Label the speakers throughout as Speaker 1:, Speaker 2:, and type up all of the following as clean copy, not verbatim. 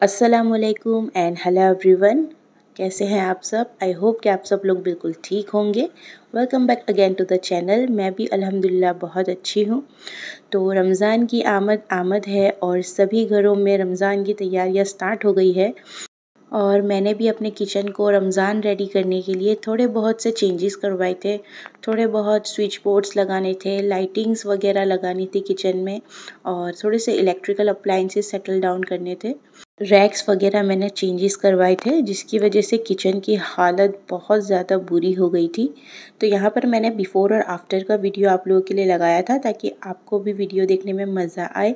Speaker 1: अस्सलामुअलैकुम and hello everyone. कैसे हैं आप सब? आई होप कि आप सब लोग बिल्कुल ठीक होंगे। Welcome back again to the channel. मैं भी अल्हम्दुलिल्लाह बहुत अच्छी हूँ। तो रमज़ान की आमद आमद है और सभी घरों में रमज़ान की तैयारियाँ स्टार्ट हो गई है और मैंने भी अपने किचन को रमज़ान रेडी करने के लिए थोड़े बहुत से चेंजेस करवाए थे। थोड़े बहुत स्विच बोर्ड्स लगाने थे, लाइटिंग्स वगैरह लगानी थी किचन में और थोड़े से इलेक्ट्रिकल अप्लाइंसेस सेटल डाउन करने थे। रैक्स वगैरह मैंने चेंजेस करवाए थे जिसकी वजह से किचन की हालत बहुत ज़्यादा बुरी हो गई थी। तो यहाँ पर मैंने बिफ़ोर और आफ्टर का वीडियो आप लोगों के लिए लगाया था ताकि आपको भी वीडियो देखने में मज़ा आए।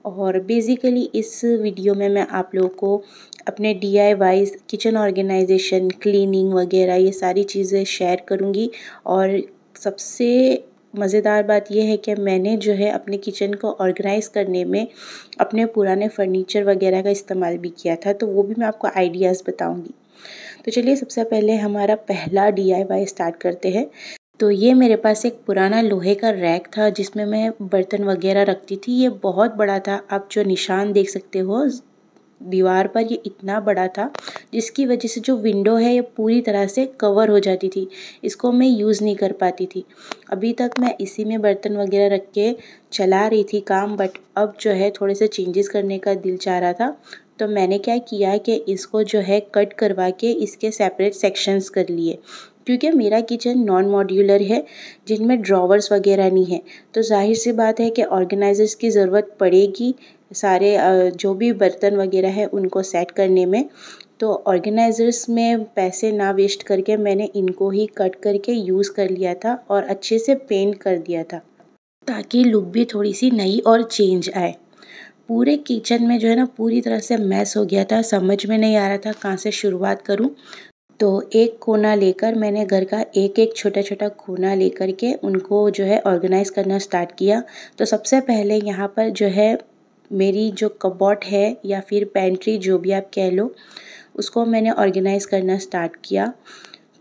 Speaker 1: और बेसिकली इस वीडियो में मैं आप लोगों को अपने DIY किचन ऑर्गेनाइजेशन, क्लीनिंग वगैरह ये सारी चीज़ें शेयर करूँगी। और सबसे मज़ेदार बात यह है कि मैंने जो है अपने किचन को ऑर्गेनाइज़ करने में अपने पुराने फर्नीचर वगैरह का इस्तेमाल भी किया था, तो वो भी मैं आपको आइडियाज़ बताऊँगी। तो चलिए सबसे पहले हमारा पहला DIY स्टार्ट करते हैं। तो ये मेरे पास एक पुराना लोहे का रैक था जिसमें मैं बर्तन वगैरह रखती थी। ये बहुत बड़ा था, आप जो निशान देख सकते हो दीवार पर, ये इतना बड़ा था जिसकी वजह से जो विंडो है ये पूरी तरह से कवर हो जाती थी। इसको मैं यूज़ नहीं कर पाती थी। अभी तक मैं इसी में बर्तन वगैरह रख के चला रही थी काम, बट अब जो है थोड़े से चेंजेस करने का दिल चाह रहा था। तो मैंने क्या किया कि इसको जो है कट करवा के इसके सेपरेट सेक्शंस कर लिए, क्योंकि मेरा किचन नॉन मॉड्यूलर है जिनमें ड्रॉवर्स वगैरह नहीं है। तो जाहिर सी बात है कि ऑर्गेनाइजर्स की ज़रूरत पड़ेगी सारे जो भी बर्तन वगैरह है उनको सेट करने में। तो ऑर्गेनाइजर्स में पैसे ना वेस्ट करके मैंने इनको ही कट करके यूज़ कर लिया था और अच्छे से पेंट कर दिया था ताकि लुक भी थोड़ी सी नई और चेंज आए। पूरे किचन में जो है ना पूरी तरह से मैस हो गया था, समझ में नहीं आ रहा था कहाँ से शुरुआत करूँ। तो एक कोना लेकर मैंने घर का एक एक छोटा छोटा कोना लेकर के उनको जो है ऑर्गेनाइज़ करना स्टार्ट किया। तो सबसे पहले यहाँ पर जो है मेरी जो कबॉट है या फिर पेंट्री जो भी आप कह लो, उसको मैंने ऑर्गेनाइज़ करना स्टार्ट किया।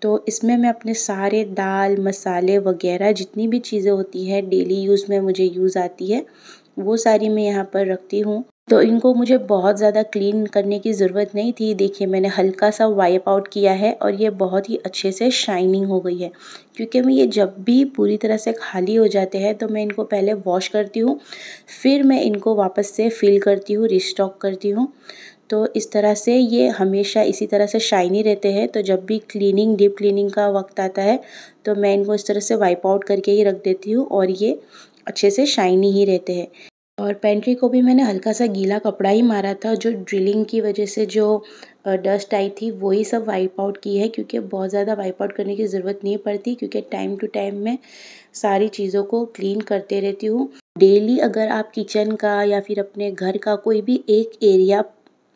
Speaker 1: तो इसमें मैं अपने सारे दाल मसाले वगैरह जितनी भी चीज़ें होती है डेली यूज़ में मुझे यूज़ आती है वो सारी मैं यहाँ पर रखती हूँ। तो इनको मुझे बहुत ज़्यादा क्लीन करने की ज़रूरत नहीं थी। देखिए मैंने हल्का सा वाइप आउट किया है और ये बहुत ही अच्छे से शाइनिंग हो गई है, क्योंकि मैं ये जब भी पूरी तरह से खाली हो जाते हैं तो मैं इनको पहले वॉश करती हूँ, फिर मैं इनको वापस से फिल करती हूँ, रिस्टॉक करती हूँ। तो इस तरह से ये हमेशा इसी तरह से शाइनी रहते हैं। तो जब भी क्लीनिंग डीप क्लीनिंग का वक्त आता है तो मैं इनको इस तरह से वाइप आउट करके ही रख देती हूँ और ये अच्छे से शाइनी ही रहते हैं। और पेंट्री को भी मैंने हल्का सा गीला कपड़ा ही मारा था, जो ड्रिलिंग की वजह से जो डस्ट आई थी वही सब वाइप आउट की है, क्योंकि बहुत ज़्यादा वाइप आउट करने की ज़रूरत नहीं पड़ती क्योंकि टाइम टू टाइम मैं सारी चीज़ों को क्लीन करते रहती हूँ। डेली अगर आप किचन का या फिर अपने घर का कोई भी एक एरिया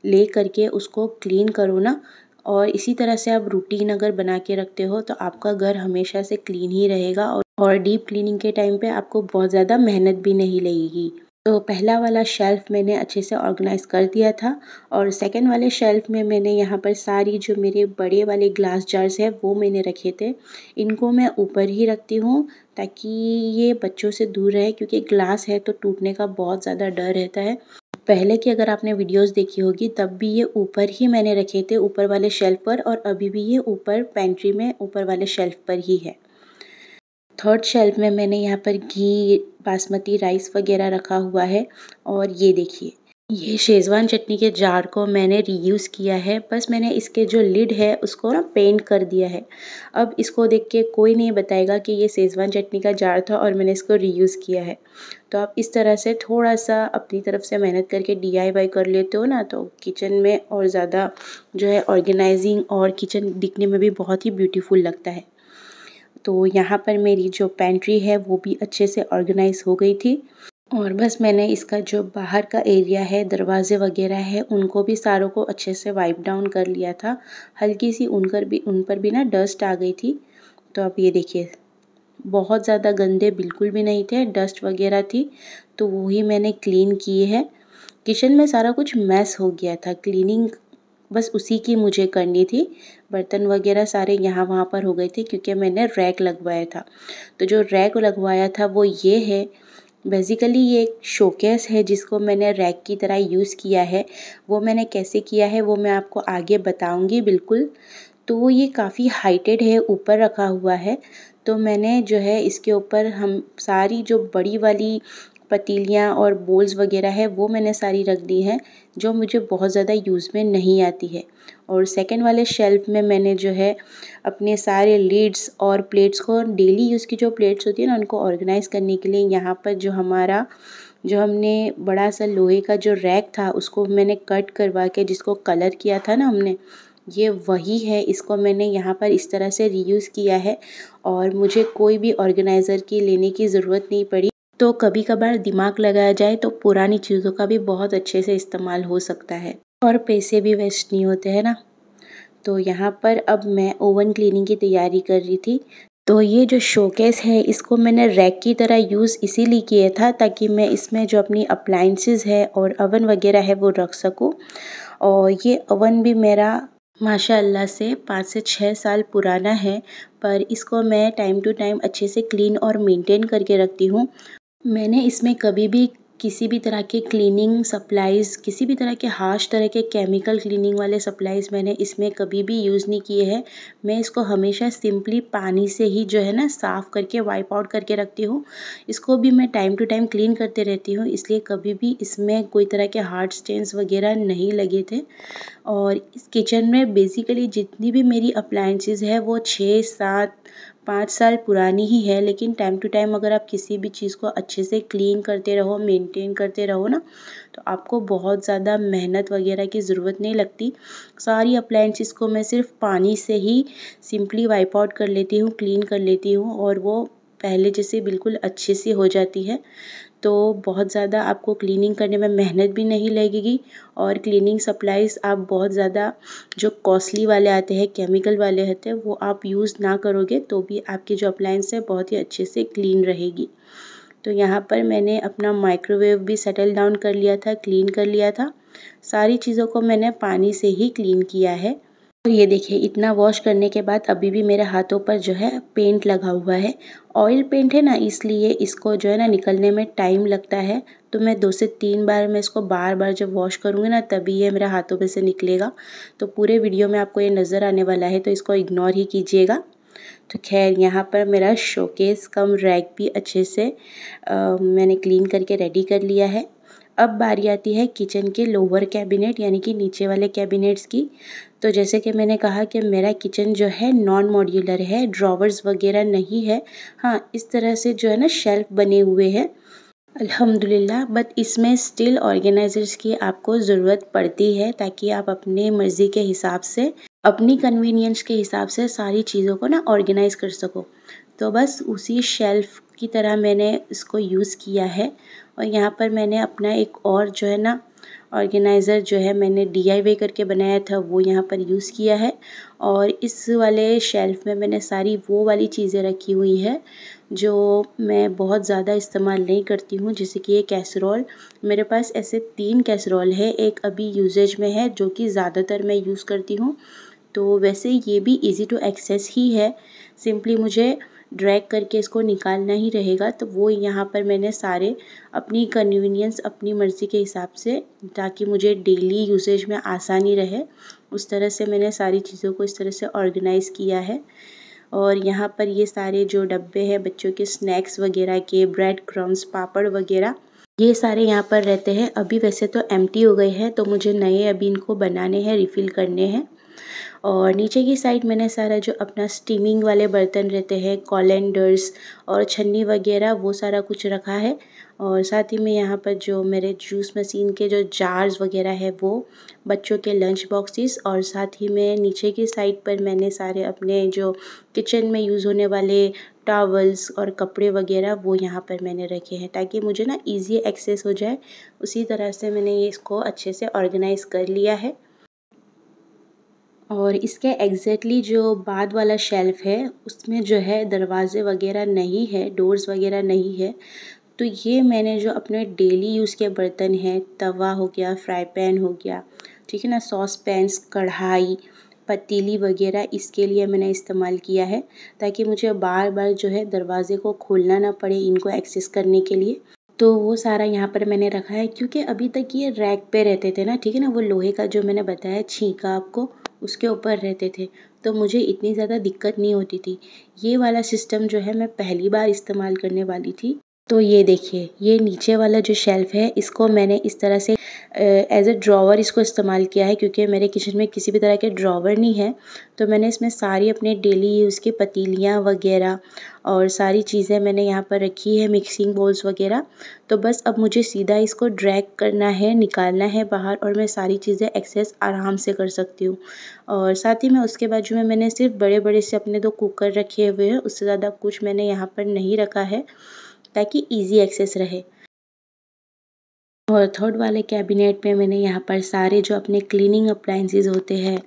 Speaker 1: ले करके उसको क्लीन करो ना, और इसी तरह से आप रूटीन अगर बना के रखते हो तो आपका घर हमेशा से क्लीन ही रहेगा और डीप क्लीनिंग के टाइम पे आपको बहुत ज़्यादा मेहनत भी नहीं लगेगी। तो पहला वाला शेल्फ़ मैंने अच्छे से ऑर्गेनाइज़ कर दिया था और सेकंड वाले शेल्फ़ में मैंने यहाँ पर सारी जो मेरे बड़े वाले ग्लास जार्स है वो मैंने रखे थे। इनको मैं ऊपर ही रखती हूँ ताकि ये बच्चों से दूर रहे, क्योंकि ग्लास है तो टूटने का बहुत ज़्यादा डर रहता है। पहले की अगर आपने वीडियोस देखी होगी तब भी ये ऊपर ही मैंने रखे थे, ऊपर वाले शेल्फ़ पर, और अभी भी ये ऊपर पेंट्री में ऊपर वाले शेल्फ़ पर ही है। थर्ड शेल्फ में मैंने यहाँ पर घी, बासमती राइस वगैरह रखा हुआ है। और ये देखिए ये शेज़वान चटनी के जार को मैंने रीयूज़ किया है, बस मैंने इसके जो लिड है उसको ना पेंट कर दिया है। अब इसको देख के कोई नहीं बताएगा कि ये शेज़वान चटनी का जार था और मैंने इसको रीयूज़ किया है। तो आप इस तरह से थोड़ा सा अपनी तरफ से मेहनत करके DIY कर लेते हो ना, तो किचन में और ज़्यादा जो है ऑर्गेनाइजिंग और किचन दिखने में भी बहुत ही ब्यूटीफुल लगता है। तो यहाँ पर मेरी जो पेंट्री है वो भी अच्छे से ऑर्गेनाइज़ हो गई थी और बस मैंने इसका जो बाहर का एरिया है, दरवाजे वगैरह है, उनको भी सारों को अच्छे से वाइप डाउन कर लिया था। हल्की सी उन पर भी ना डस्ट आ गई थी। तो अब ये देखिए बहुत ज़्यादा गंदे बिल्कुल भी नहीं थे, डस्ट वगैरह थी तो वो ही मैंने क्लीन किए हैं। किचन में सारा कुछ मैस हो गया था, क्लीनिंग बस उसी की मुझे करनी थी। बर्तन वगैरह सारे यहाँ वहाँ पर हो गए थे क्योंकि मैंने रैक लगवाया था। तो जो रैक लगवाया था वो ये है, बेसिकली ये एक शोकेस है जिसको मैंने रैक की तरह यूज़ किया है। वो मैंने कैसे किया है वो मैं आपको आगे बताऊंगी बिल्कुल। तो ये काफ़ी हाइटेड है, ऊपर रखा हुआ है। तो मैंने जो है इसके ऊपर हम सारी जो बड़ी वाली पतीलियाँ और बोल्स वगैरह है वो मैंने सारी रख दी हैं, जो मुझे बहुत ज़्यादा यूज़ में नहीं आती है। और सेकंड वाले शेल्फ़ में मैंने जो है अपने सारे लिड्स और प्लेट्स को, डेली यूज़ की जो प्लेट्स होती है ना, उनको ऑर्गेनाइज़ करने के लिए यहाँ पर जो हमने बड़ा सा लोहे का जो रैक था उसको मैंने कट करवा के, जिसको कलर किया था ना हमने, ये वही है। इसको मैंने यहाँ पर इस तरह से रीयूज़ किया है और मुझे कोई भी ऑर्गेनाइज़र की लेने की ज़रूरत नहीं पड़ी। तो कभी कभार दिमाग लगाया जाए तो पुरानी चीज़ों का भी बहुत अच्छे से इस्तेमाल हो सकता है और पैसे भी वेस्ट नहीं होते हैं ना। तो यहाँ पर अब मैं ओवन क्लीनिंग की तैयारी कर रही थी। तो ये जो शोकेस है इसको मैंने रैक की तरह यूज़ इसीलिए किया था ताकि मैं इसमें जो अपनी अप्लाइंसेस है और अवन वगैरह है वो रख सकूँ। और ये अवन भी मेरा माशाअल्लाह से 5 से 6 साल पुराना है, पर इसको मैं टाइम टू टाइम अच्छे से क्लीन और मेंटेन करके रखती हूँ। मैंने इसमें कभी भी किसी भी तरह के क्लीनिंग सप्लाइज़, किसी भी तरह के हार्श तरह के केमिकल क्लीनिंग वाले सप्लाइज़ मैंने इसमें कभी भी यूज़ नहीं किए हैं। मैं इसको हमेशा सिंपली पानी से ही जो है ना साफ़ करके वाइप आउट करके रखती हूँ। इसको भी मैं टाइम टू टाइम क्लीन करते रहती हूँ, इसलिए कभी भी इसमें कोई तरह के हार्ड स्टेन्स वगैरह नहीं लगे थे। और इस किचन में बेसिकली जितनी भी मेरी अप्लायंसेस है वो 6, 7, 5 साल पुरानी ही है। लेकिन टाइम टू टाइम अगर आप किसी भी चीज़ को अच्छे से क्लीन करते रहो, मेंटेन करते रहो ना, तो आपको बहुत ज़्यादा मेहनत वगैरह की ज़रूरत नहीं लगती। सारी अप्लायंसेस को मैं सिर्फ पानी से ही सिंपली वाइप आउट कर लेती हूँ, क्लीन कर लेती हूँ और वो पहले जैसे बिल्कुल अच्छे से हो जाती है। तो बहुत ज़्यादा आपको क्लीनिंग करने में मेहनत भी नहीं लगेगी और क्लीनिंग सप्लाइज़ आप बहुत ज़्यादा जो कॉस्टली वाले आते हैं, केमिकल वाले होते हैं, वो आप यूज़ ना करोगे तो भी आपकी जो अप्लायंस है बहुत ही अच्छे से क्लीन रहेगी। तो यहाँ पर मैंने अपना माइक्रोवेव भी सेटल डाउन कर लिया था, क्लीन कर लिया था। सारी चीज़ों को मैंने पानी से ही क्लीन किया है। और ये देखिए इतना वॉश करने के बाद अभी भी मेरे हाथों पर जो है पेंट लगा हुआ है। ऑयल पेंट है ना, इसलिए इसको जो है ना निकलने में टाइम लगता है। तो मैं 2 से 3 बार मैं इसको बार-बार जब वॉश करूँगी ना तभी ये मेरे हाथों में से निकलेगा। तो पूरे वीडियो में आपको ये नज़र आने वाला है, तो इसको इग्नोर ही कीजिएगा। तो ख़ैर यहाँ पर मेरा शोकेस कम रैक भी अच्छे से मैंने क्लीन करके रेडी कर लिया है। अब बारी आती है किचन के लोअर कैबिनेट यानी कि नीचे वाले कैबिनेट्स की। तो जैसे कि मैंने कहा कि मेरा किचन जो है नॉन मॉड्यूलर है, ड्रॉवर्स वगैरह नहीं है। हाँ, इस तरह से जो है ना शेल्फ बने हुए हैं अल्हम्दुलिल्लाह। बट इसमें स्टिल ऑर्गेनाइजर्स की आपको ज़रूरत पड़ती है ताकि आप अपनी मर्ज़ी के हिसाब से, अपनी कन्वीनियंस के हिसाब से सारी चीज़ों को ना ऑर्गेनाइज़ कर सको। तो बस उसी शेल्फ़ की तरह मैंने इसको यूज़ किया है। और यहाँ पर मैंने अपना एक और जो है ना ऑर्गेनाइज़र जो है मैंने डीआईवाई करके बनाया था वो यहाँ पर यूज़ किया है। और इस वाले शेल्फ़ में मैंने सारी वो वाली चीज़ें रखी हुई है जो मैं बहुत ज़्यादा इस्तेमाल नहीं करती हूँ। जैसे कि ये कैसरोल, मेरे पास ऐसे 3 कैसरोल है, एक अभी यूजेज में है जो कि ज़्यादातर मैं यूज़ करती हूँ। तो वैसे ये भी इजी टू एक्सेस ही है, सिंपली मुझे ड्रैग करके इसको निकालना ही रहेगा। तो वो यहाँ पर मैंने सारे अपनी कन्वीनियंस, अपनी मर्ज़ी के हिसाब से, ताकि मुझे डेली यूसेज में आसानी रहे, उस तरह से मैंने सारी चीज़ों को इस तरह से ऑर्गेनाइज़ किया है। और यहाँ पर ये सारे जो डब्बे हैं बच्चों के स्नैक्स वगैरह के, ब्रेड क्रम्स, पापड़ वगैरह, ये सारे यहाँ पर रहते हैं। अभी वैसे तो एम्प्टी हो गए हैं, तो मुझे नए अभी इनको बनाने हैं, रिफ़िल करने हैं। और नीचे की साइड मैंने सारा जो अपना स्टीमिंग वाले बर्तन रहते हैं, कोलैंडर्स और छन्नी वगैरह, वो सारा कुछ रखा है। और साथ ही में यहाँ पर जो मेरे जूस मशीन के जो जार्स वगैरह है वो, बच्चों के लंच बॉक्सेस, और साथ ही में नीचे की साइड पर मैंने सारे अपने जो किचन में यूज़ होने वाले टॉवल्स और कपड़े वगैरह वो यहाँ पर मैंने रखे हैं ताकि मुझे ना ईज़ी एक्सेस हो जाए। उसी तरह से मैंने ये इसको अच्छे से ऑर्गेनाइज़ कर लिया है। और इसके एग्ज़ैक्टली जो बाद वाला शेल्फ़ है उसमें जो है दरवाज़े वगैरह नहीं है, डोर्स वगैरह नहीं है। तो ये मैंने जो अपने डेली यूज़ के बर्तन हैं, तवा हो गया, फ्राई पैन हो गया, ठीक है ना, सॉस पैन्स, कढ़ाई, पतीली वगैरह, इसके लिए मैंने इस्तेमाल किया है ताकि मुझे बार बार जो है दरवाज़े को खोलना ना पड़े इनको एक्सेस करने के लिए। तो वो सारा यहाँ पर मैंने रखा है, क्योंकि अभी तक ये रैक पे रहते थे ना, ठीक है ना, वो लोहे का जो मैंने बताया छींका आपको, उसके ऊपर रहते थे, तो मुझे इतनी ज़्यादा दिक्कत नहीं होती थी। ये वाला सिस्टम जो है मैं पहली बार इस्तेमाल करने वाली थी। तो ये देखिए, ये नीचे वाला जो शेल्फ़ है इसको मैंने इस तरह से एज़ अ ड्रॉवर इसको इस्तेमाल किया है, क्योंकि मेरे किचन में किसी भी तरह के ड्रॉवर नहीं है। तो मैंने इसमें सारी अपने डेली यूज़ की पतीलियाँ वग़ैरह और सारी चीज़ें मैंने यहाँ पर रखी है, मिक्सिंग बाउल्स वग़ैरह। तो बस अब मुझे सीधा इसको ड्रैग करना है, निकालना है बाहर, और मैं सारी चीज़ें एक्सेस आराम से कर सकती हूँ। और साथ ही में उसके बाजू में मैंने सिर्फ बड़े-बड़े से अपने 2 कुकर रखे हुए हैं, उससे ज़्यादा कुछ मैंने यहाँ पर नहीं रखा है, ताकि ईज़ी एक्सेस रहे। और थर्ड वाले कैबिनेट में मैंने यहाँ पर सारे जो अपने क्लीनिंग अप्लायंसेस होते हैं,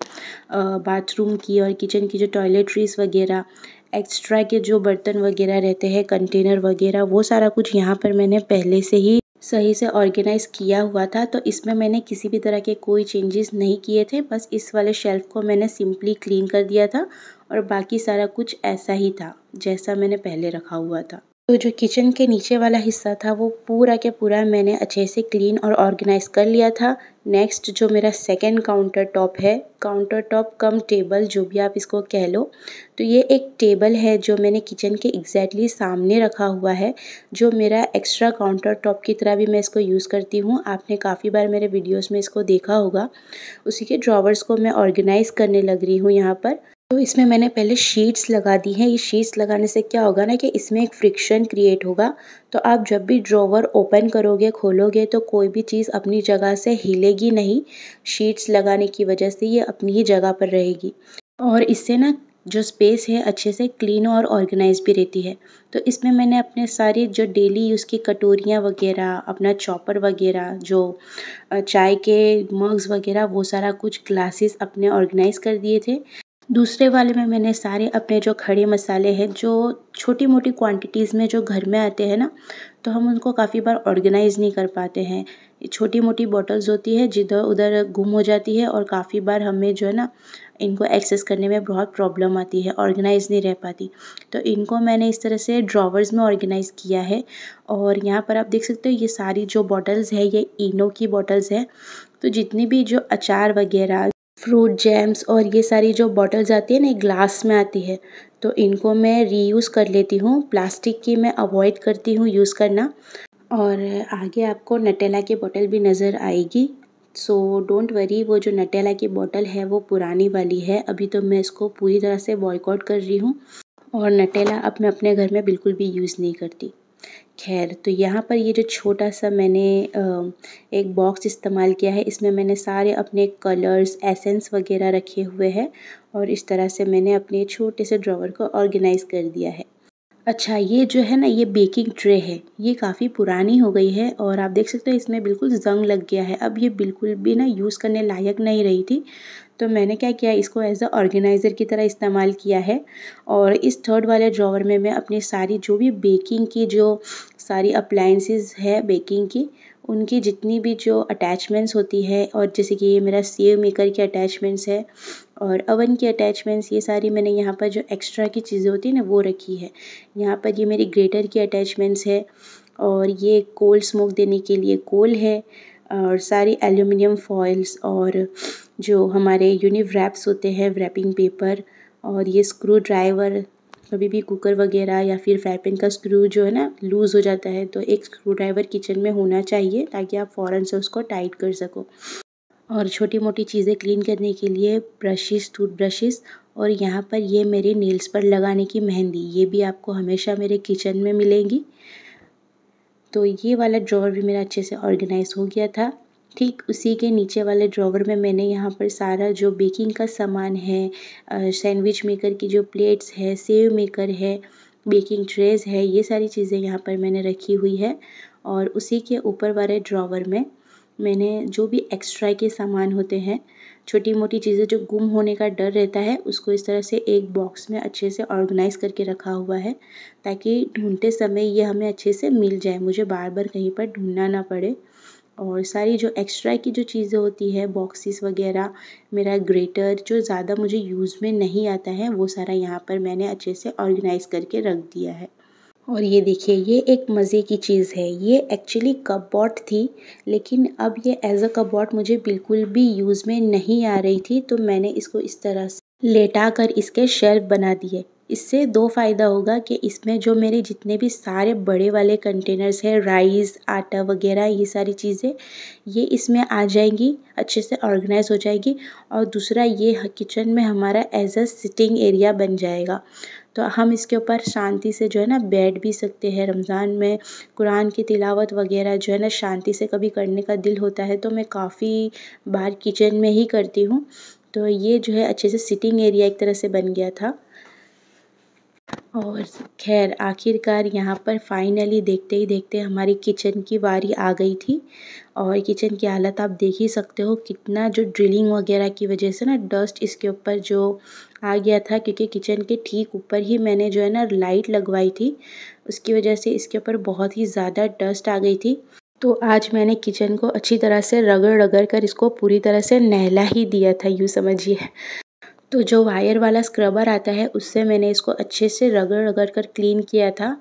Speaker 1: बाथरूम की और किचन की जो टॉयलेटरीज़ वगैरह, एक्स्ट्रा के जो बर्तन वगैरह रहते हैं, कंटेनर वगैरह, वो सारा कुछ यहाँ पर मैंने पहले से ही सही से ऑर्गेनाइज़ किया हुआ था। तो इसमें मैंने किसी भी तरह के कोई चेंजेस नहीं किए थे, बस इस वाले शेल्फ़ को मैंने सिंपली क्लीन कर दिया था, और बाकी सारा कुछ ऐसा ही था जैसा मैंने पहले रखा हुआ था। तो जो किचन के नीचे वाला हिस्सा था वो पूरा के पूरा मैंने अच्छे से क्लीन और ऑर्गेनाइज़ कर लिया था। नेक्स्ट जो मेरा सेकंड काउंटर टॉप है, काउंटर टॉप कम टेबल जो भी आप इसको कह लो, तो ये एक टेबल है जो मैंने किचन के एग्जैक्टली सामने रखा हुआ है, जो मेरा एक्स्ट्रा काउंटर टॉप की तरह भी मैं इसको यूज़ करती हूँ। आपने काफ़ी बार मेरे वीडियोस में इसको देखा होगा। उसी के ड्रॉवर्स को मैं ऑर्गेनाइज़ करने लग रही हूँ यहाँ पर। तो इसमें मैंने पहले शीट्स लगा दी हैं। ये शीट्स लगाने से क्या होगा ना कि इसमें एक फ्रिक्शन क्रिएट होगा, तो आप जब भी ड्रॉवर ओपन करोगे, खोलोगे, तो कोई भी चीज़ अपनी जगह से हिलेगी नहीं। शीट्स लगाने की वजह से ये अपनी ही जगह पर रहेगी, और इससे ना जो स्पेस है अच्छे से क्लीन और ऑर्गेनाइज भी रहती है। तो इसमें मैंने अपने सारे जो डेली यूज़ की कटोरियाँ वगैरह, अपना चॉपर वगैरह, जो चाय के मग्स वगैरह, वो सारा कुछ ग्लासेस अपने ऑर्गेनाइज़ कर दिए थे। दूसरे वाले में मैंने सारे अपने जो खड़े मसाले हैं, जो छोटी-मोटी क्वांटिटीज़ में जो घर में आते हैं ना, तो हम उनको काफ़ी बार ऑर्गेनाइज़ नहीं कर पाते हैं। ये छोटी-मोटी बॉटल्स होती है, जिधर-उधर गुम हो जाती है, और काफ़ी बार हमें जो है ना, इनको एक्सेस करने में बहुत प्रॉब्लम आती है, ऑर्गेनाइज़ नहीं रह पाती। तो इनको मैंने इस तरह से ड्रॉवर्स में ऑर्गेनाइज़ किया है। और यहाँ पर आप देख सकते हो, ये सारी जो बॉटल्स है ये इनो की बॉटल्स है। तो जितनी भी जो अचार वगैरह, फ्रूट जैम्स और ये सारी जो बॉटल्स आती है ना, ग्लास में आती है, तो इनको मैं रीयूज़ कर लेती हूँ। प्लास्टिक की मैं अवॉइड करती हूँ यूज़ करना। और आगे आपको नटेला की बॉटल भी नज़र आएगी, सो डोंट वरी। वो जो नटेला की बॉटल है वो पुरानी वाली है, अभी तो मैं इसको पूरी तरह से बॉयकॉट कर रही हूँ, और नटेला अब मैं अपने घर में बिल्कुल भी यूज़ नहीं करती। खैर, तो यहाँ पर ये जो छोटा-सा मैंने एक बॉक्स इस्तेमाल किया है, इसमें मैंने सारे अपने कलर्स, एसेंस वगैरह रखे हुए हैं, और इस तरह से मैंने अपने छोटे से ड्रॉवर को ऑर्गेनाइज़ कर दिया है। अच्छा, ये जो है ना, ये बेकिंग ट्रे है, ये काफ़ी पुरानी हो गई है, और आप देख सकते हो इसमें बिल्कुल ज़ंग लग गया है। अब ये बिल्कुल भी ना यूज़ करने लायक नहीं रही थी, तो मैंने क्या किया, इसको एज़ अ ऑर्गेनाइज़र की तरह इस्तेमाल किया है। और इस थर्ड वाले ड्रॉवर में मैं अपनी सारी जो भी बेकिंग की जो सारी अप्लायंसेस है बेकिंग की, उनकी जितनी भी जो अटैचमेंट्स होती है, और जैसे कि ये मेरा सेव मेकर की अटैचमेंट्स है और अवन की अटैचमेंट्स, ये सारी मैंने यहाँ पर जो एक्स्ट्रा की चीज़ें होती हैं ना वो रखी है। यहाँ पर ये मेरी ग्रेटर की अटैचमेंट्स है, और ये कोल्ड स्मोक देने के लिए कोल है, और सारी एल्युमिनियम फॉइल्स, और जो हमारे यूनिवरैप्स होते हैं, रैपिंग पेपर, और ये स्क्रू ड्राइवर। कभी भी कुकर वगैरह या फिर फ्राई पैन का स्क्रू जो है ना लूज़ हो जाता है, तो एक स्क्रू ड्राइवर किचन में होना चाहिए, ताकि आप फ़ौरन से उसको टाइट कर सको। और छोटी-मोटी चीज़ें क्लीन करने के लिए ब्रशेस, टूथब्रशेस, और यहाँ पर ये मेरे नेल्स पर लगाने की मेहंदी, ये भी आपको हमेशा मेरे किचन में मिलेंगी। तो ये वाला ड्रॉवर भी मेरा अच्छे से ऑर्गेनाइज़ हो गया था। ठीक उसी के नीचे वाले ड्रॉवर में मैंने यहाँ पर सारा जो बेकिंग का सामान है, सैंडविच मेकर की जो प्लेट्स है, सेव मेकर है, बेकिंग ट्रेज़ है, ये सारी चीज़ें यहाँ पर मैंने रखी हुई है। और उसी के ऊपर वाले ड्रॉवर में मैंने जो भी एक्स्ट्रा के सामान होते हैं, छोटी-मोटी चीज़ें जो गुम होने का डर रहता है, उसको इस तरह से एक बॉक्स में अच्छे से ऑर्गेनाइज़ करके रखा हुआ है, ताकि ढूँढते समय ये हमें अच्छे से मिल जाए, मुझे बार-बार कहीं पर ढूँढना ना पड़े। और सारी जो एक्स्ट्रा की जो चीज़ें होती है, बॉक्सेस वगैरह, मेरा ग्रेटर जो ज़्यादा मुझे यूज़ में नहीं आता है, वो सारा यहाँ पर मैंने अच्छे से ऑर्गेनाइज़ करके रख दिया है। और ये देखिए, ये एक मज़े की चीज़ है। ये एक्चुअली कपबोर्ड थी, लेकिन अब ये एज़ अ कपबोर्ड मुझे बिल्कुल भी यूज़ में नहीं आ रही थी, तो मैंने इसको इस तरह से लेटा कर इसके शेल्फ बना दिए। इससे 2 फ़ायदा होगा कि इसमें जो मेरे जितने भी सारे बड़े वाले कंटेनर्स हैं, राइस, आटा वग़ैरह ये सारी चीज़ें, ये इसमें आ जाएंगी, अच्छे से ऑर्गेनाइज़ हो जाएगी। और दूसरा ये किचन में हमारा एज़ अ सिटिंग एरिया बन जाएगा। तो हम इसके ऊपर शांति से जो है ना बैठ भी सकते हैं। रमज़ान में कुरान की तिलावत वग़ैरह जो है ना शांति से कभी करने का दिल होता है, तो मैं काफ़ी बार किचन में ही करती हूँ। तो ये जो है अच्छे से सिटिंग एरिया एक तरह से बन गया था। और खैर आखिरकार यहाँ पर फाइनली देखते ही देखते हमारी किचन की बारी आ गई थी। और किचन की हालत आप देख ही सकते हो, कितना जो ड्रिलिंग वगैरह की वजह से ना डस्ट इसके ऊपर जो आ गया था, क्योंकि किचन के ठीक ऊपर ही मैंने जो है ना लाइट लगवाई थी, उसकी वजह से इसके ऊपर बहुत ही ज़्यादा डस्ट आ गई थी। तो आज मैंने किचन को अच्छी तरह से रगड़ रगड़ कर इसको पूरी तरह से नहला ही दिया था, यूँ समझिए। तो जो वायर वाला स्क्रबर आता है उससे मैंने इसको अच्छे से रगड़ रगड़ कर क्लीन किया था।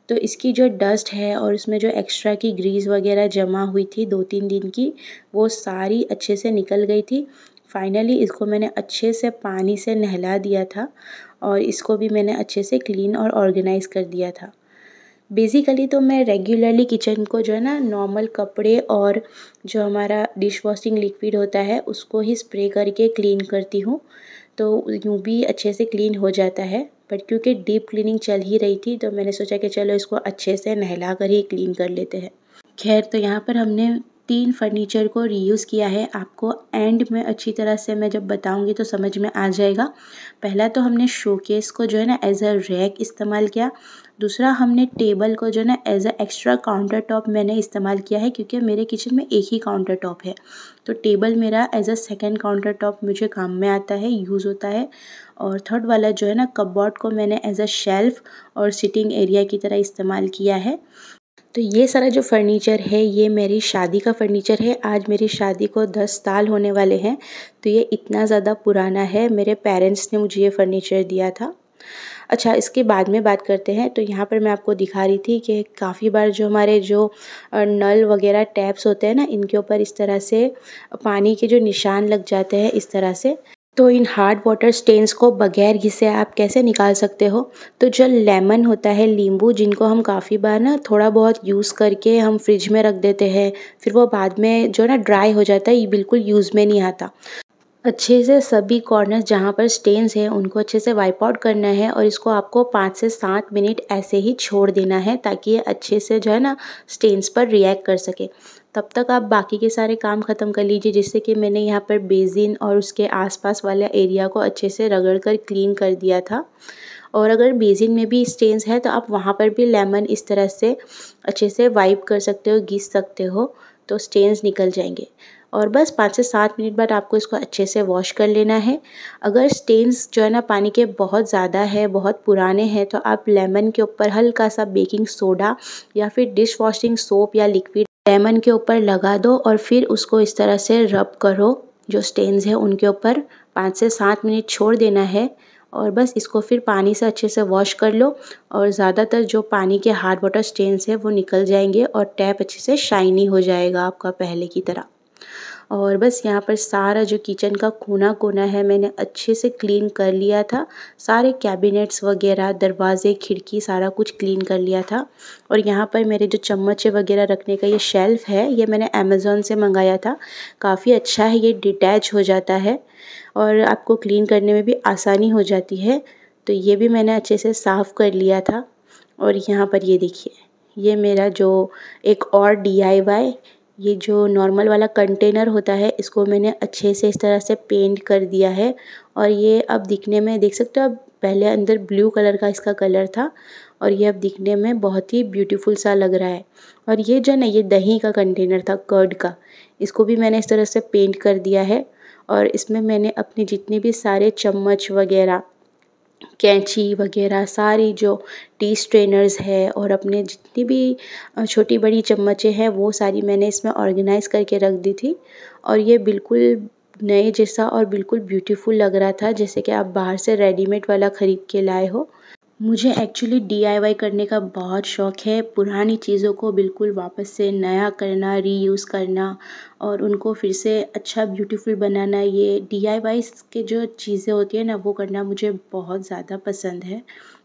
Speaker 1: तो इसकी जो डस्ट है और इसमें जो एक्स्ट्रा की ग्रीस वगैरह जमा हुई थी 2-3 दिन की, वो सारी अच्छे से निकल गई थी। फाइनली इसको मैंने अच्छे से पानी से नहला दिया था और इसको भी मैंने अच्छे से क्लीन और ऑर्गेनाइज़ कर दिया था। बेसिकली तो मैं रेगुलरली किचन को जो है ना नॉर्मल कपड़े और जो हमारा डिश वॉशिंग लिक्विड होता है उसको ही स्प्रे करके क्लीन करती हूँ, तो यूँ भी अच्छे से क्लीन हो जाता है। बट क्योंकि डीप क्लीनिंग चल ही रही थी, तो मैंने सोचा कि चलो इसको अच्छे से नहला कर ही क्लीन कर लेते हैं। खैर, तो यहाँ पर हमने 3 फर्नीचर को रीयूज़ किया है। आपको एंड में अच्छी तरह से मैं जब बताऊँगी तो समझ में आ जाएगा। पहला तो हमने शोकेस को जो है ना एज़ अ रैक इस्तेमाल किया। दूसरा हमने टेबल को जो है ना as a extra counter top मैंने इस्तेमाल किया है, क्योंकि मेरे किचन में एक ही काउंटर टॉप है। तो टेबल मेरा as a second counter top मुझे काम में आता है, यूज़ होता है। और थर्ड वाला जो है ना कपबोर्ड को मैंने एज़ अ शेल्फ़ और सिटिंग एरिया की तरह इस्तेमाल किया है। तो ये सारा जो फ़र्नीचर है ये मेरी शादी का फ़र्नीचर है। आज मेरी शादी को 10 साल होने वाले हैं। तो ये इतना ज़्यादा पुराना है, मेरे पेरेंट्स ने मुझे ये फ़र्नीचर दिया था। अच्छा, इसके बाद में बात करते हैं। तो यहाँ पर मैं आपको दिखा रही थी कि काफ़ी बार जो हमारे जो नल वगैरह टैप्स होते हैं ना, इनके ऊपर इस तरह से पानी के जो निशान लग जाते हैं इस तरह से। तो इन हार्ड वाटर स्टेन्स को बगैर घिसे आप कैसे निकाल सकते हो? तो जो लेमन होता है, नींबू, जिनको हम काफ़ी बार ना थोड़ा बहुत यूज़ करके हम फ्रिज में रख देते हैं, फिर वो बाद में जो है ना ड्राई हो जाता है, ये बिल्कुल यूज़ में नहीं आता। अच्छे से सभी कॉर्नर्स जहाँ पर स्टेन्स हैं उनको अच्छे से वाइप आउट करना है और इसको आपको 5 से 7 मिनट ऐसे ही छोड़ देना है, ताकि ये अच्छे से जो है ना स्टेन्स पर रिएक्ट कर सके। तब तक आप बाकी के सारे काम ख़त्म कर लीजिए। जिससे कि मैंने यहाँ पर बेसिन और उसके आसपास वाला एरिया को अच्छे से रगड़ कर क्लीन कर दिया था। और अगर बेसिन में भी स्टेन्स है तो आप वहाँ पर भी लेमन इस तरह से अच्छे से वाइप कर सकते हो, घिस सकते हो, तो स्टेन्स निकल जाएंगे। और बस 5 से 7 मिनट बाद आपको इसको अच्छे से वॉश कर लेना है। अगर स्टेन्स जो है ना पानी के बहुत ज़्यादा है, बहुत पुराने हैं, तो आप लेमन के ऊपर हल्का सा बेकिंग सोडा या फिर डिश वॉशिंग सोप या लिक्विड लेमन के ऊपर लगा दो और फिर उसको इस तरह से रब करो। जो स्टेन्स है उनके ऊपर 5 से 7 मिनट छोड़ देना है और बस इसको फिर पानी से अच्छे से वॉश कर लो और ज़्यादातर जो पानी के हार्ड वाटर स्टेन्स है वो निकल जाएंगे और टैप अच्छे से शाइनी हो जाएगा आपका पहले की तरह। और बस यहाँ पर सारा जो किचन का कोना कोना है मैंने अच्छे से क्लीन कर लिया था। सारे कैबिनेट्स वगैरह, दरवाज़े, खिड़की, सारा कुछ क्लीन कर लिया था। और यहाँ पर मेरे जो चम्मच वगैरह रखने का ये शेल्फ़ है, ये मैंने अमेज़ॉन से मंगाया था। काफ़ी अच्छा है, ये डिटैच हो जाता है और आपको क्लीन करने में भी आसानी हो जाती है। तो ये भी मैंने अच्छे से साफ़ कर लिया था। और यहाँ पर ये देखिए, ये मेरा जो एक और DIY, ये जो नॉर्मल वाला कंटेनर होता है, इसको मैंने अच्छे से इस तरह से पेंट कर दिया है। और ये अब दिखने में देख सकते हो आप, पहले अंदर ब्लू कलर का इसका कलर था और ये अब दिखने में बहुत ही ब्यूटीफुल सा लग रहा है। और ये जो है ना, ये दही का कंटेनर था, कर्ड का, इसको भी मैंने इस तरह से पेंट कर दिया है। और इसमें मैंने अपने जितने भी सारे चम्मच वगैरह, कैंची वगैरह, सारी जो टी स्ट्रेनर्स है और अपने जितनी भी छोटी बड़ी चम्मचें हैं वो सारी मैंने इसमें ऑर्गेनाइज़ करके रख दी थी। और ये बिल्कुल नए जैसा और बिल्कुल ब्यूटीफुल लग रहा था, जैसे कि आप बाहर से रेडीमेड वाला ख़रीद के लाए हो। मुझे एक्चुअली डीआईवाई करने का बहुत शौक़ है। पुरानी चीज़ों को बिल्कुल वापस से नया करना, रीयूज़ करना और उनको फिर से अच्छा ब्यूटीफुल बनाना, ये डीआईवाईज़ के जो चीज़ें होती हैं ना, वो करना मुझे बहुत ज़्यादा पसंद है।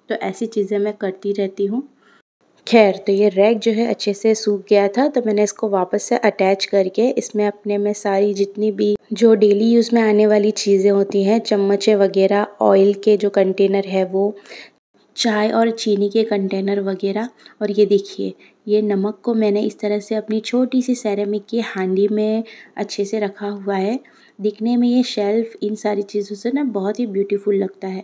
Speaker 1: तो ऐसी चीज़ें मैं करती रहती हूँ। खैर, तो ये रैक जो है अच्छे से सूख गया था, तो मैंने इसको वापस से अटैच करके इसमें अपने में सारी जितनी भी जो डेली यूज़ में आने वाली चीज़ें होती हैं, चम्मचें वगैरह, ऑयल के जो कंटेनर है वो, चाय और चीनी के कंटेनर वगैरह। और ये देखिए, ये नमक को मैंने इस तरह से अपनी छोटी सी सेरेमिक की हांडी में अच्छे से रखा हुआ है। दिखने में ये शेल्फ़ इन सारी चीज़ों से ना बहुत ही ब्यूटीफुल लगता है।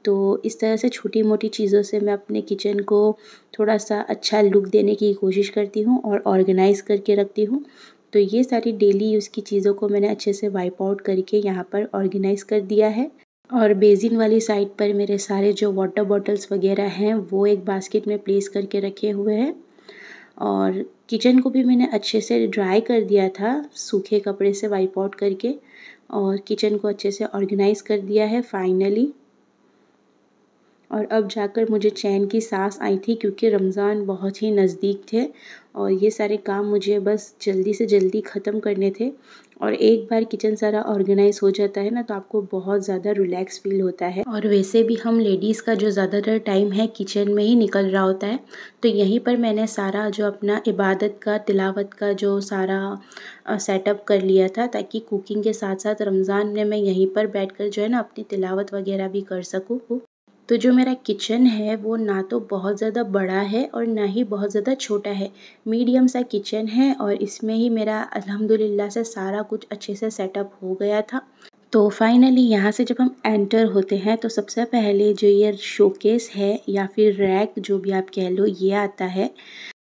Speaker 1: तो इस तरह से छोटी मोटी चीज़ों से मैं अपने किचन को थोड़ा सा अच्छा लुक देने की कोशिश करती हूँ और ऑर्गेनाइज़ करके रखती हूँ। तो ये सारी डेली यूज़ की चीज़ों को मैंने अच्छे से वाइप आउट करके यहाँ पर ऑर्गेनाइज़ कर दिया है। और बेसिन वाली साइड पर मेरे सारे जो वाटर बॉटल्स वगैरह हैं वो एक बास्केट में प्लेस करके रखे हुए हैं। और किचन को भी मैंने अच्छे से ड्राई कर दिया था सूखे कपड़े से वाइप आउट करके, और किचन को अच्छे से ऑर्गेनाइज़ कर दिया है फाइनली। और अब जाकर मुझे चैन की सांस आई थी, क्योंकि रमज़ान बहुत ही नज़दीक थे और ये सारे काम मुझे बस जल्दी से जल्दी ख़त्म करने थे। और एक बार किचन सारा ऑर्गेनाइज़ हो जाता है ना, तो आपको बहुत ज़्यादा रिलैक्स फ़ील होता है। और वैसे भी हम लेडीज़ का जो ज़्यादातर टाइम है किचन में ही निकल रहा होता है। तो यहीं पर मैंने सारा जो अपना इबादत का, तिलावत का जो सारा सेटअप कर लिया था, ताकि कुकिंग के साथ साथ रमज़ान में मैं यहीं पर बैठकर जो है ना अपनी तिलावत वगैरह भी कर सकूँ। तो जो मेरा किचन है वो ना तो बहुत ज़्यादा बड़ा है और ना ही बहुत ज़्यादा छोटा है, मीडियम सा किचन है। और इसमें ही मेरा अल्हम्दुलिल्लाह से सारा कुछ अच्छे से सेटअप हो गया था। तो फाइनली यहाँ से जब हम एंटर होते हैं तो सबसे पहले जो ये शोकेस है या फिर रैक जो भी आप कह लो, ये आता है।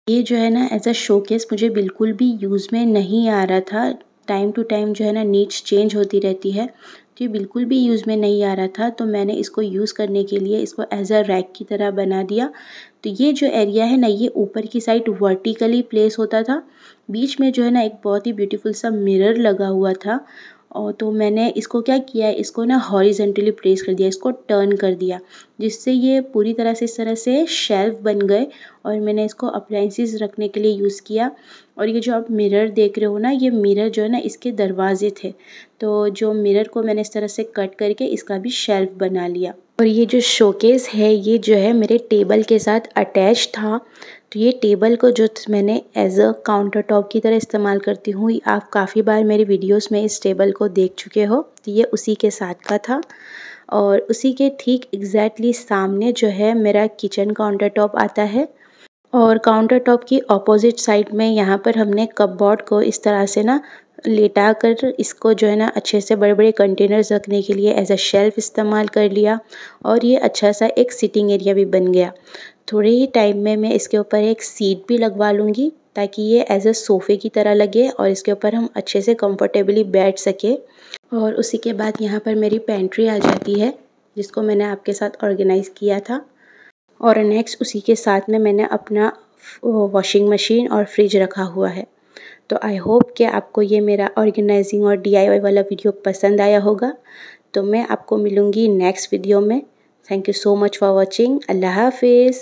Speaker 1: ये जो है ना एज़ अ शोकेस मुझे बिल्कुल भी यूज़ में नहीं आ रहा था। टाइम टू टाइम जो है ना नीड्स चेंज होती रहती है, तो ये बिल्कुल भी यूज़ में नहीं आ रहा था। तो मैंने इसको यूज़ करने के लिए इसको एज़ अ रैक की तरह बना दिया। तो ये जो एरिया है ना, ये ऊपर की साइड वर्टिकली प्लेस होता था। बीच में जो है ना एक बहुत ही ब्यूटीफुल सा मिरर लगा हुआ था। और तो मैंने इसको क्या किया, इसको ना हॉरिज़ॉन्टली प्लेस कर दिया, इसको टर्न कर दिया, जिससे ये पूरी तरह से इस तरह से शेल्फ़ बन गए। और मैंने इसको अप्लायंसेस रखने के लिए यूज़ किया। और ये जो आप मिरर देख रहे हो ना, ये मिरर जो है ना इसके दरवाजे थे। तो जो मिरर को मैंने इस तरह से कट करके इसका भी शेल्फ़ बना लिया। और ये जो शोकेस है ये जो है मेरे टेबल के साथ अटैच था। तो ये टेबल को जो मैंने एज़ अ काउंटर टॉप की तरह इस्तेमाल करती हूँ। आप काफ़ी बार मेरी वीडियोस में इस टेबल को देख चुके हो। तो ये उसी के साथ का था। और उसी के ठीक एग्जैक्टली सामने जो है मेरा किचन काउंटर टॉप आता है। और काउंटर टॉप की अपोजिट साइड में यहाँ पर हमने कपबोर्ड को इस तरह से ना लेटा कर इसको जो है ना अच्छे से बड़े बड़े कंटेनर्स रखने के लिए एज अ शेल्फ़ इस्तेमाल कर लिया। और ये अच्छा सा एक सिटिंग एरिया भी बन गया। थोड़े ही टाइम में मैं इसके ऊपर एक सीट भी लगवा लूँगी, ताकि ये एज अ सोफ़े की तरह लगे और इसके ऊपर हम अच्छे से कंफर्टेबली बैठ सके। और उसी के बाद यहाँ पर मेरी पेंट्री आ जाती है, जिसको मैंने आपके साथ ऑर्गेनाइज़ किया था। और नेक्स्ट उसी के साथ में मैंने अपना वॉशिंग मशीन और फ्रिज रखा हुआ है। तो आई होप कि आपको ये मेरा ऑर्गेनाइजिंग और डीआईवाई वाला वीडियो पसंद आया होगा। तो मैं आपको मिलूँगी नेक्स्ट वीडियो में। Thank you so much for watching. अल्लाह हाफिज़।